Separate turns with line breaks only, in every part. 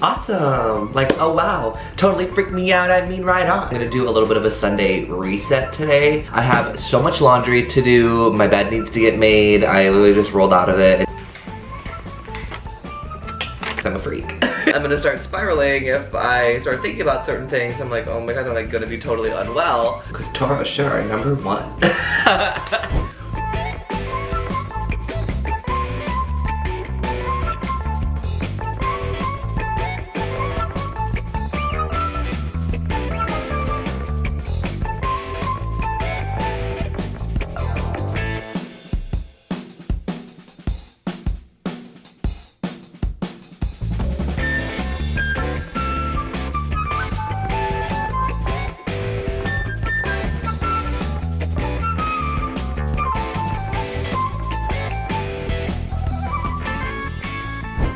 Awesome. Like, oh wow, totally freaked me out. I mean, right on. I'm gonna do a little bit of a Sunday reset today. I have so much laundry to do. My bed needs to get made. I literally just rolled out of it. I'm a freak. I'm gonna start spiraling if I start thinking about certain things. I'm like, oh my god, I'm like gonna be totally unwell. Cause Toro sure, number one.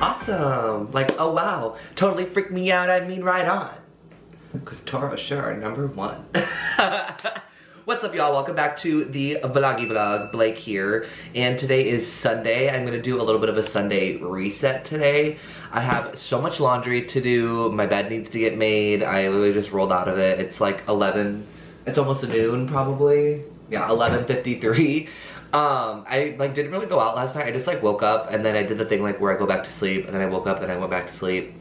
Awesome. Like, oh wow, totally freaked me out. I mean, right on. Cause Toro sure, number one. What's up, y'all? Welcome back to the vlog. Blake here, and today is Sunday. I'm gonna do a little bit of a Sunday reset today. I have so much laundry to do. My bed needs to get made. I literally just rolled out of it. It's like 11. It's almost noon, probably. Yeah, 11:53. I like didn't really go out last night. I just like woke up and then I did the thing like where I go back to sleep and then I woke up and I went back to sleep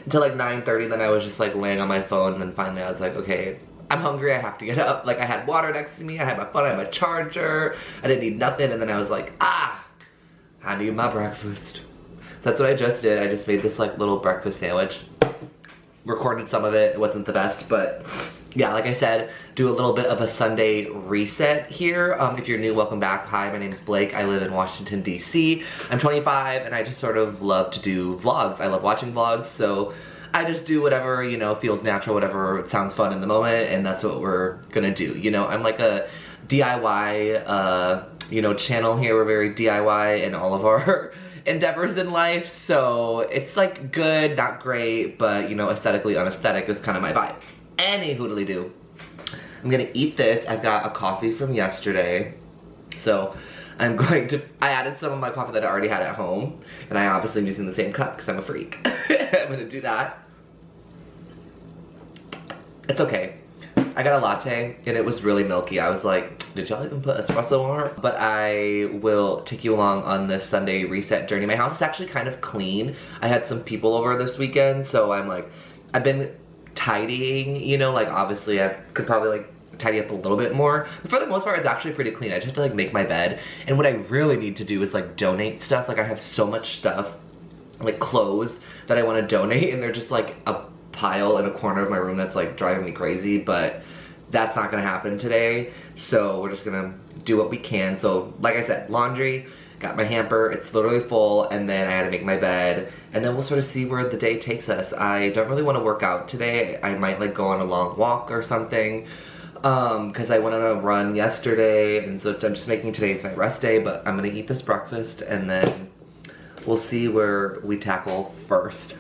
until like 9:30. Then I was just like laying on my phone and then finally I was like, okay, I'm hungry, I have to get up. Like I had water next to me, I had my phone, I had my charger, I didn't need nothing, and then I was like, I need my breakfast. That's what I just did. I just made this like little breakfast sandwich. Recorded some of it, it wasn't the best, but yeah, like I said, do a little bit of a Sunday reset here. If you're new, welcome back. Hi, my name's Blake. I live in Washington, D.C. I'm 25 and I just sort of love to do vlogs. I love watching vlogs, so I just do whatever, you know, feels natural, whatever sounds fun in the moment, and that's what we're gonna do. You know, I'm like a DIY, you know, channel here. We're very DIY in all of our endeavors in life, so it's like good, not great, but you know, aesthetically unaesthetic is kind of my vibe. Any hoodly do. I'm gonna eat this. I've got a coffee from yesterday, so I'm going to, I added some of my coffee that I already had at home, and I obviously am using the same cup because I'm a freak. I'm gonna do that. It's okay. I got a latte and it was really milky. I was like, did y'all even put espresso on her? But I will take you along on this Sunday reset journey. My house is actually kind of clean. I had some people over this weekend, so I'm like, I've been tidying, you know, like obviously I could probably like tidy up a little bit more, but for the most part it's actually pretty clean. I just have to like make my bed, and what I really need to do is like donate stuff. Like I have so much stuff, like clothes that I want to donate, and they're just like a pile in a corner of my room that's like driving me crazy, but that's not gonna happen today, so we're just gonna do what we can. So like I said, laundry, got my hamper, it's literally full, and then I had to make my bed, and then we'll sort of see where the day takes us. I don't really want to work out today. I might like go on a long walk or something, because I went on a run yesterday, and so I'm just making today's my rest day, but I'm gonna eat this breakfast, and then we'll see where we tackle first.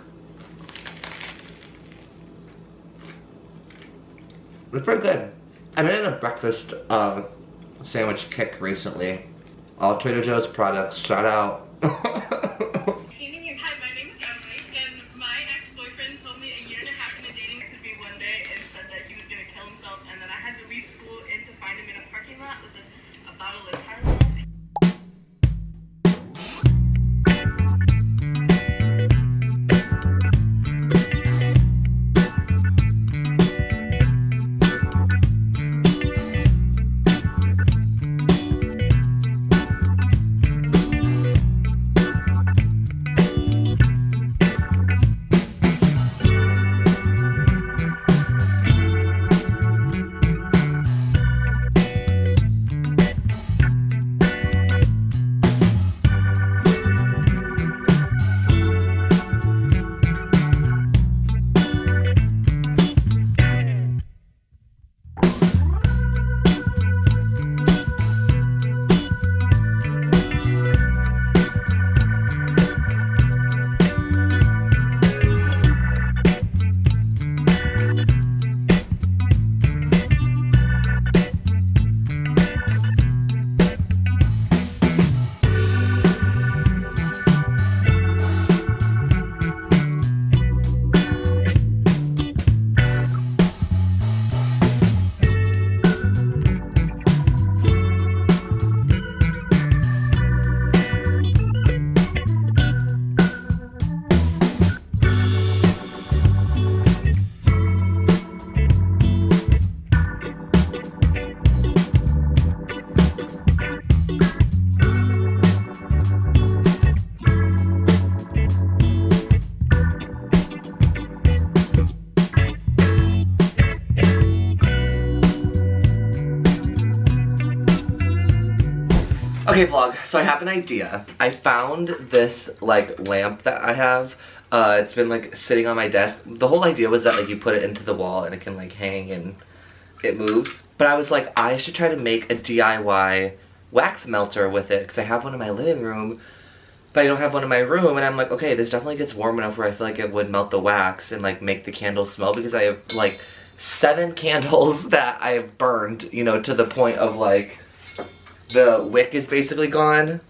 It's pretty good. I've been in a breakfast sandwich kick recently. All Trader Joe's products, shout out.
Hi, my name is Emily, and my ex-boyfriend told me a year and a half into dating to be one day and said that he was gonna kill himself, and then I had to leave school and to find him in a parking lot with a bottle of Tylenol.
Okay, vlog, so I have an idea. I found this, like, lamp that I have. It's been, like, sitting on my desk. The whole idea was that, like, you put it into the wall and it can, like, hang and it moves. But I was like, I should try to make a DIY wax melter with it, because I have one in my living room, but I don't have one in my room. And I'm like, okay, this definitely gets warm enough where I feel like it would melt the wax and, like, make the candles smell, because I have, like, 7 candles that I have burned, you know, to the point of, like, the wick is basically gone.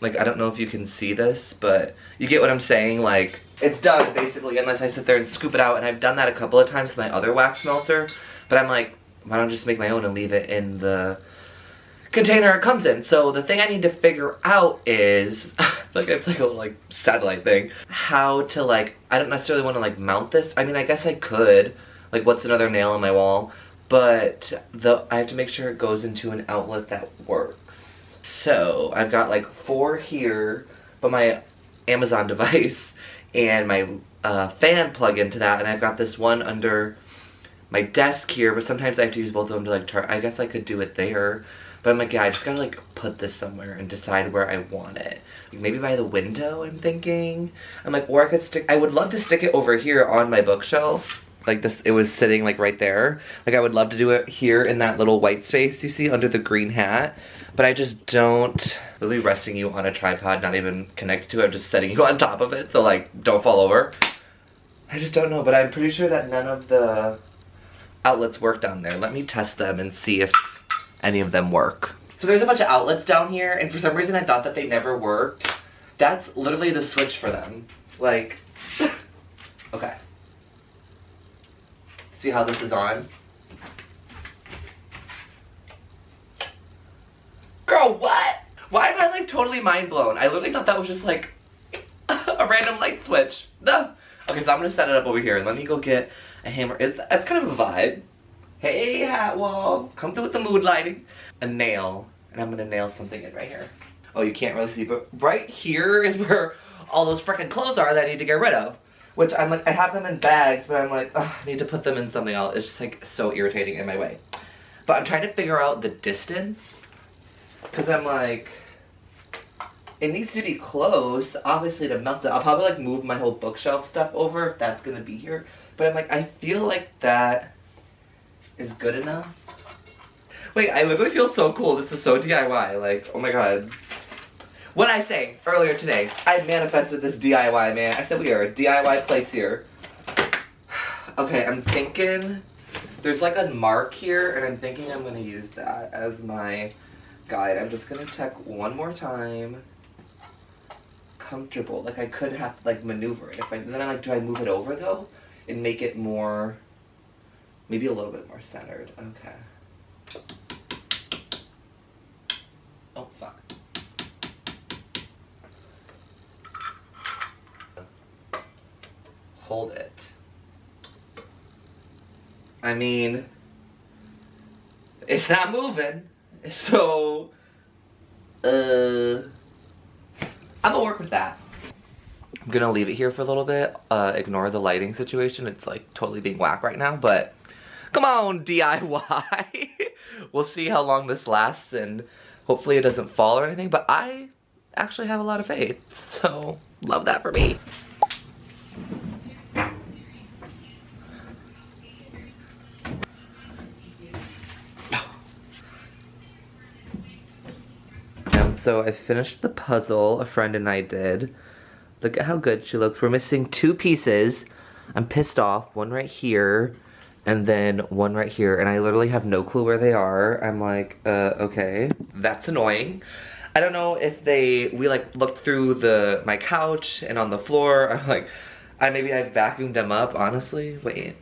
Like, I don't know if you can see this, but you get what I'm saying. Like, it's done, basically, unless I sit there and scoop it out. And I've done that a couple of times with my other wax melter. But I'm like, why don't I just make my own and leave it in the container it comes in? So the thing I need to figure out is, like, it's like a little, like, satellite thing. How to, like, I don't necessarily want to, like, mount this. I mean, I guess I could. Like, what's another nail on my wall? But I have to make sure it goes into an outlet that works. So I've got like 4 here, but my Amazon device and my fan plug into that, and I've got this one under my desk here, but sometimes I have to use both of them to like charge. I guess I could do it there, but I'm like, yeah, I just gotta like put this somewhere and decide where I want it. Like, maybe by the window, I'm thinking. I'm like, or I would love to stick it over here on my bookshelf. Like this, it was sitting like right there. Like, I would love to do it here in that little white space you see under the green hat. But I just don't. Really resting you on a tripod, not even connected to it. I'm just setting you on top of it, so like, don't fall over. I just don't know, but I'm pretty sure that none of the outlets work down there. Let me test them and see if any of them work. So there's a bunch of outlets down here, and for some reason I thought that they never worked. That's literally the switch for them. Like, okay. See how this is on? Girl, what? Why am I like totally mind blown? I literally thought that was just like a random light switch. No. Okay, so I'm gonna set it up over here. Let me go get a hammer. That's kind of a vibe. Hey, hat wall, come through with the mood lighting. A nail, and I'm gonna nail something in right here. Oh, you can't really see, but right here is where all those freaking clothes are that I need to get rid of. Which I'm like, I have them in bags, but I'm like, ugh, I need to put them in something else. It's just like so irritating in my way. But I'm trying to figure out the distance. Because I'm like, it needs to be close, obviously, to melt it. I'll probably like move my whole bookshelf stuff over if that's going to be here. But I'm like, I feel like that is good enough. Wait, I literally feel so cool. This is so DIY. Like, oh my god. What I say earlier today, I manifested this DIY, man. I said we are a DIY place here. Okay, I'm thinking there's like a mark here, and I'm thinking I'm gonna use that as my guide. I'm just gonna check one more time. Comfortable, like I could have like maneuver it. Then I'm like, do I move it over though, and make it more, maybe a little bit more centered? Okay. Oh fuck. Hold it. I mean, it's not moving, so I'm gonna work with that. I'm gonna leave it here for a little bit. Ignore the lighting situation. It's like totally being whack right now, but come on, DIY. We'll see how long this lasts, and hopefully it doesn't fall or anything, but I actually have a lot of faith, so love that for me. So I finished the puzzle a friend and I did. Look at how good she looks. We're missing 2 pieces. I'm pissed off. One right here and then one right here. And I literally have no clue where they are. I'm like, okay. That's annoying. I don't know if we like looked through my couch and on the floor. I'm like, maybe I vacuumed them up, honestly. Wait.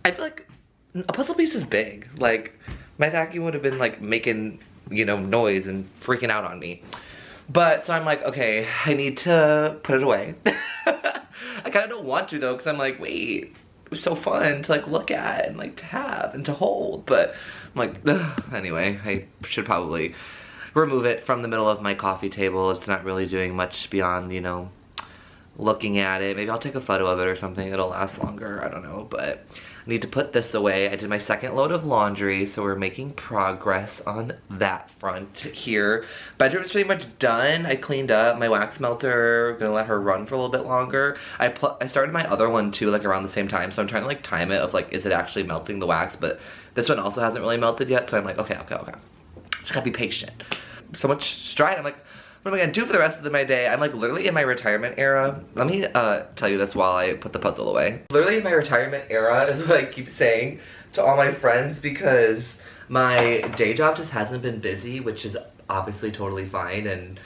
I feel like a puzzle piece is big. Like, my vacuum would have been like making, you know, noise and freaking out on me. But, so I'm like, okay, I need to put it away. I kind of don't want to though, because I'm like, wait, it was so fun to like look at and like to have and to hold. But I'm like, ugh. Anyway, I should probably remove it from the middle of my coffee table. It's not really doing much beyond, you know, looking at it. Maybe I'll take a photo of it or something. It'll last longer. I don't know, but I need to put this away. I did my second load of laundry, so we're making progress on that front here. Bedroom's pretty much done. I cleaned up my wax melter. Gonna let her run for a little bit longer. I started my other one too, like around the same time, so I'm trying to like time it of like, is it actually melting the wax? But this one also hasn't really melted yet, so I'm like, okay. Just gotta be patient. So much stride. I'm like, what am I gonna do for the rest of my day? I'm like literally in my retirement era. Let me tell you this while I put the puzzle away. Literally in my retirement era is what I keep saying to all my friends, because my day job just hasn't been busy, which is obviously totally fine and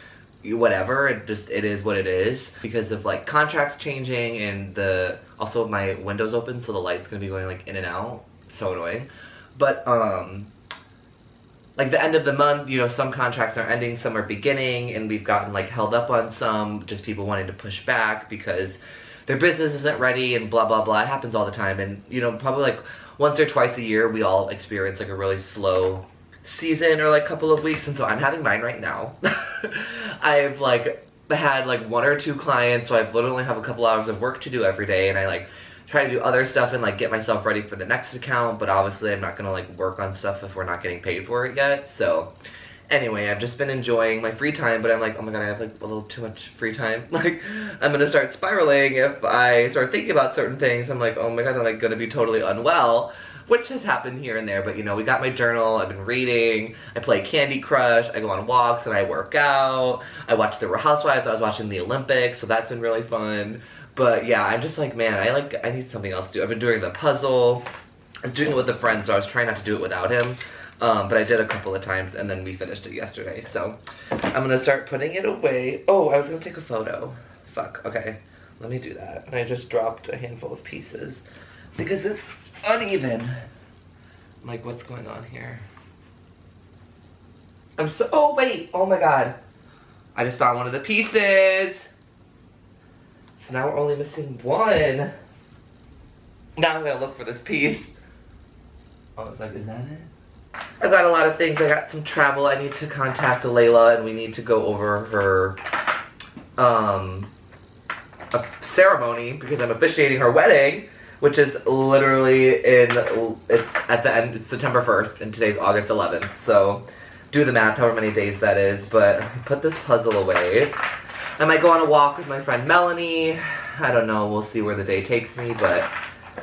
whatever. It is what it is because of like contracts changing and also my window's open, so the light's gonna be going like in and out. So annoying. But like the end of the month, you know, some contracts are ending, some are beginning, and we've gotten like held up on some, just people wanting to push back because their business isn't ready and blah blah blah. It happens all the time, and you know, probably like once or twice a year we all experience like a really slow season or like couple of weeks, and so I'm having mine right now. I've like had like 1 or 2 clients, so I literally have a couple hours of work to do every day, and I like try to do other stuff and like get myself ready for the next account, but obviously I'm not gonna like work on stuff if we're not getting paid for it yet. So anyway, I've just been enjoying my free time, but I'm like, oh my god, I have like a little too much free time. Like I'm gonna start spiraling if I start thinking about certain things. I'm like, oh my god, I'm like gonna be totally unwell, which has happened here and there, but you know, we got my journal, I've been reading, I play Candy Crush, I go on walks and I work out, I watch The Real Housewives, I was watching the Olympics, so that's been really fun. But yeah, I'm just like, man, I need something else to do. I've been doing the puzzle. I was doing it with a friend, so I was trying not to do it without him. But I did a couple of times, and then we finished it yesterday. So I'm gonna start putting it away. Oh, I was gonna take a photo. Fuck, okay. Let me do that. And I just dropped a handful of pieces because it's uneven. I'm like, what's going on here? Oh wait, oh my god. I just found one of the pieces. So now we're only missing one. Now I'm gonna look for this piece. Oh, it's like, is that it? I've got a lot of things. I got some travel. I need to contact Layla and we need to go over her a ceremony because I'm officiating her wedding, which is literally it's at the end, it's September 1st and today's August 11th. So do the math, however many days that is, but I put this puzzle away. I might go on a walk with my friend Melanie. I don't know, we'll see where the day takes me, but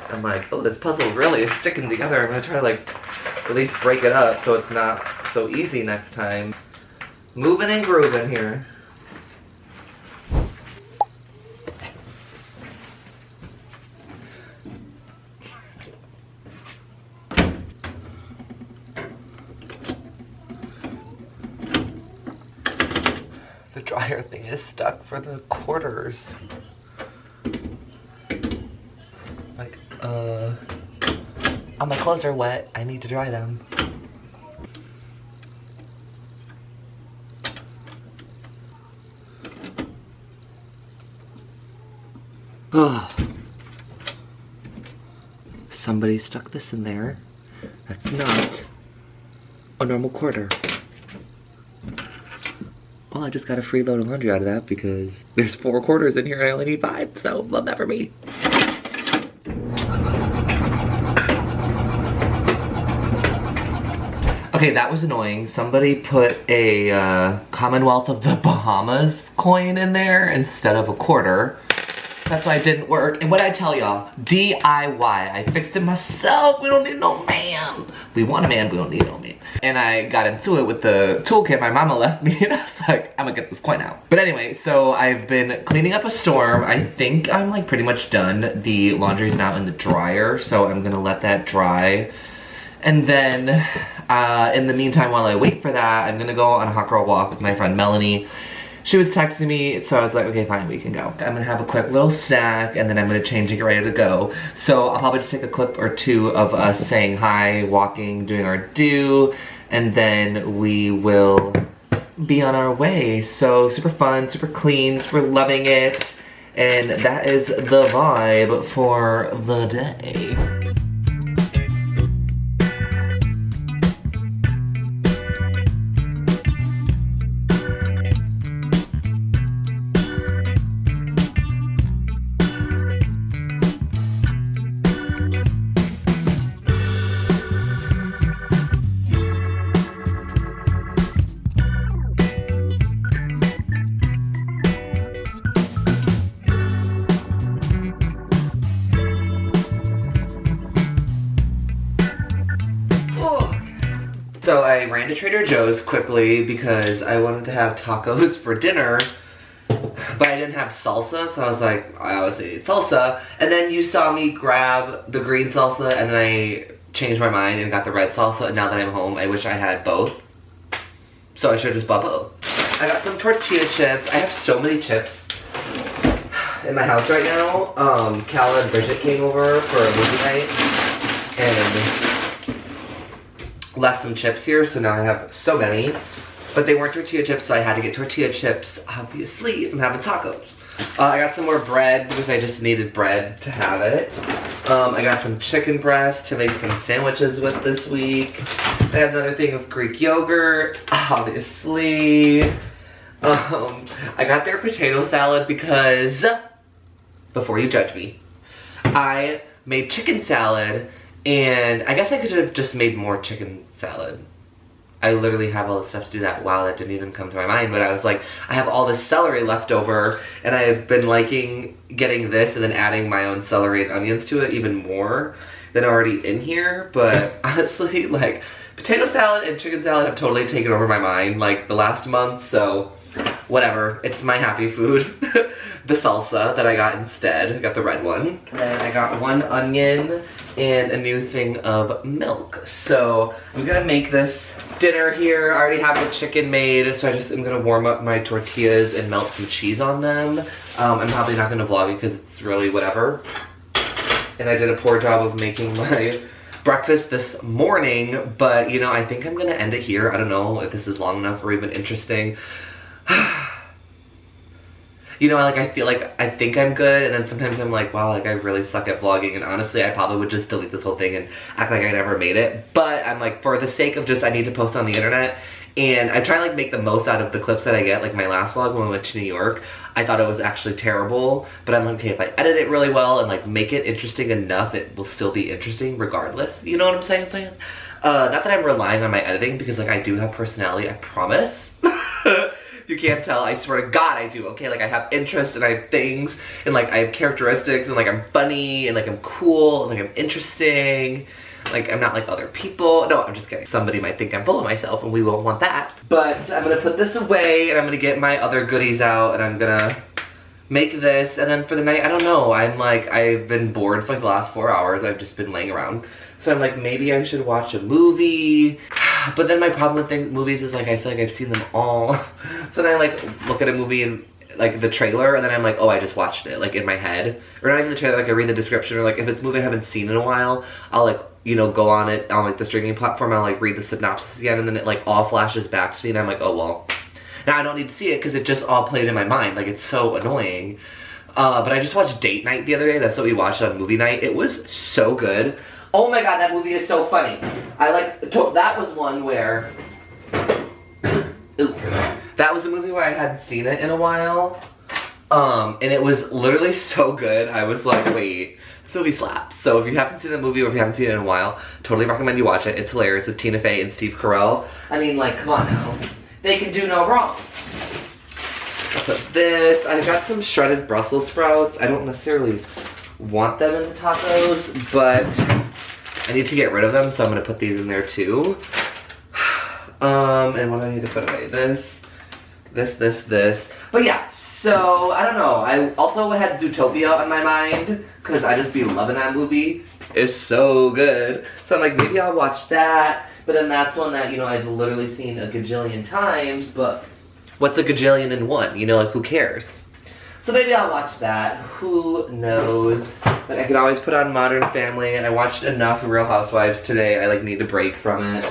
I'm like, oh, this puzzle really is sticking together. I'm gonna try to like at least break it up so it's not so easy next time. Moving and grooving here. The dryer thing is stuck for the quarters. Like, all my clothes are wet. I need to dry them. Oh. Somebody stuck this in there. That's not a normal quarter. Well, I just got a free load of laundry out of that because there's 4 quarters in here and I only need 5, so love that for me. Okay, that was annoying. Somebody put a Commonwealth of the Bahamas coin in there instead of a quarter. That's why it didn't work. And what I tell y'all, DIY. I fixed it myself. We don't need no man. We want a man, we don't need no man. And I got into it with the toolkit my mama left me, and I was like, I'm gonna get this coin out. But anyway, so I've been cleaning up a storm. I think I'm like pretty much done. The laundry's now in the dryer, so I'm gonna let that dry. And then, in the meantime, while I wait for that, I'm gonna go on a hot girl walk with my friend Melanie. She was texting me, so I was like, okay, fine, we can go. I'm gonna have a quick little snack, and then I'm gonna change and get ready to go. So I'll probably just take a clip or 2 of us saying hi, walking, doing our do, and then we will be on our way. So super fun, super clean, super loving it, and that is the vibe for the day. So I ran to Trader Joe's quickly because I wanted to have tacos for dinner, but I didn't have salsa, so I was like, I obviously need salsa. And then you saw me grab the green salsa, and then I changed my mind and got the red salsa, and now that I'm home, I wish I had both. So I should have just bought both. I got some tortilla chips. I have so many chips in my house right now. Cal and Bridget came over for a movie night and left some chips here, so now I have so many. But they weren't tortilla chips, so I had to get tortilla chips, obviously, if I'm having tacos. I got some more bread because I just needed bread to have it. I got some chicken breast to make some sandwiches with this week. I have another thing of Greek yogurt, obviously. I got their potato salad because, before you judge me, I made chicken salad, and I guess I could have just made more chicken salad. I literally have all the stuff to do that. Wow, that didn't even come to my mind, but I was like, I have all this celery left over, and I've been liking getting this and then adding my own celery and onions to it even more than already in here. But honestly, like, potato salad and chicken salad have totally taken over my mind, like, the last month, so whatever. It's my happy food. The salsa that I got instead, I got the red one. And I got one onion and a new thing of milk. So I'm gonna make this dinner here. I already have the chicken made, so I'm gonna warm up my tortillas and melt some cheese on them. I'm probably not gonna vlog it because it's really whatever. And I did a poor job of making my breakfast this morning, but you know, I think I'm gonna end it here. I don't know if this is long enough or even interesting. You know, like, I feel like I think I'm good, and then sometimes I'm like, wow, like, I really suck at vlogging, and honestly, I probably would just delete this whole thing and act like I never made it. But I'm like, for the sake of just, I need to post on the internet, and I try to, like, make the most out of the clips that I get. Like, my last vlog when we went to New York, I thought it was actually terrible, but I'm like, okay, if I edit it really well and, like, make it interesting enough, it will still be interesting regardless. You know what I'm saying? Not that I'm relying on my editing, because, like, I do have personality, I promise. You can't tell, I swear to God I do, okay? Like, I have interests, and I have things, and, like, I have characteristics, and, like, I'm funny, and, like, I'm cool, and, like, I'm interesting. Like, I'm not like other people. No, I'm just kidding. Somebody might think I'm full of myself, and we won't want that. But I'm gonna put this away, and I'm gonna get my other goodies out, and I'm gonna make this, and then for the night, I don't know. I'm like, I've been bored for like the last 4 hours. I've just been laying around. So I'm like, maybe I should watch a movie. But then my problem with movies is like, I feel like I've seen them all. So then I like look at a movie and like the trailer, and then I'm like, oh, I just watched it, like in my head. Or not even the trailer, like I read the description, or like if it's a movie I haven't seen in a while, I'll like, you know, go on it on like the streaming platform, I'll like read the synopsis again, and then it like all flashes back to me, and I'm like, oh well. Now I don't need to see it because it just all played in my mind. Like, it's so annoying. But I just watched Date Night the other day. That's what we watched on movie night. It was so good. Oh my God, that movie is so funny. That was one where, that was a movie where I hadn't seen it in a while. And it was literally so good. I was like, wait, this movie slaps. So if you haven't seen the movie or if you haven't seen it in a while, totally recommend you watch it. It's hilarious with Tina Fey and Steve Carell. I mean, like, come on now. They can do no wrong. I'll put this. I got some shredded Brussels sprouts. I don't necessarily want them in the tacos, but I need to get rid of them, so I'm gonna put these in there too. And what do I need to put away? This. But yeah, so I don't know. I also had Zootopia on my mind because I just be loving that movie. It's so good. So I'm like, maybe I'll watch that. But then that's one that, you know, I've literally seen a gajillion times, but what's a gajillion in one? You know, like, who cares? So maybe I'll watch that. Who knows? But I could always put on Modern Family. I watched enough Real Housewives today. I, like, need a break from it.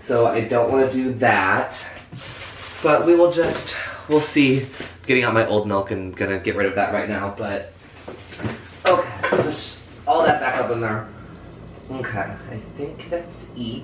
So I don't want to do that. But we'll see. I'm getting out my old milk and gonna get rid of that right now, but okay, push all that back up in there. Okay, I think that's it.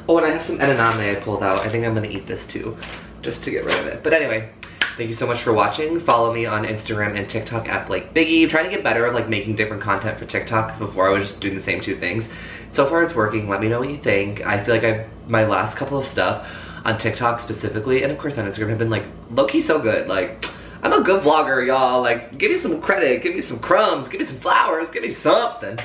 Oh, and I have some edamame I pulled out. I think I'm gonna eat this too, just to get rid of it. But anyway, thank you so much for watching. Follow me on Instagram and TikTok at BlakeBuege. I'm trying to get better at like making different content for TikTok, because before I was just doing the same two things. So far it's working. Let me know what you think. I feel like my last couple of stuff on TikTok specifically, and of course on Instagram, have been like low-key so good. Like, I'm a good vlogger, y'all. Like, give me some credit, give me some crumbs, give me some flowers, give me something.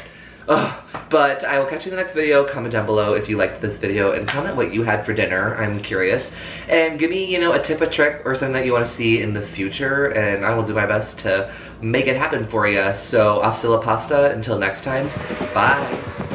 But I will catch you in the next video. Comment down below if you liked this video and comment what you had for dinner. I'm curious. And give me, you know, a tip, a trick, or something that you want to see in the future, and I will do my best to make it happen for you. So, hasta la pasta. Until next time, bye.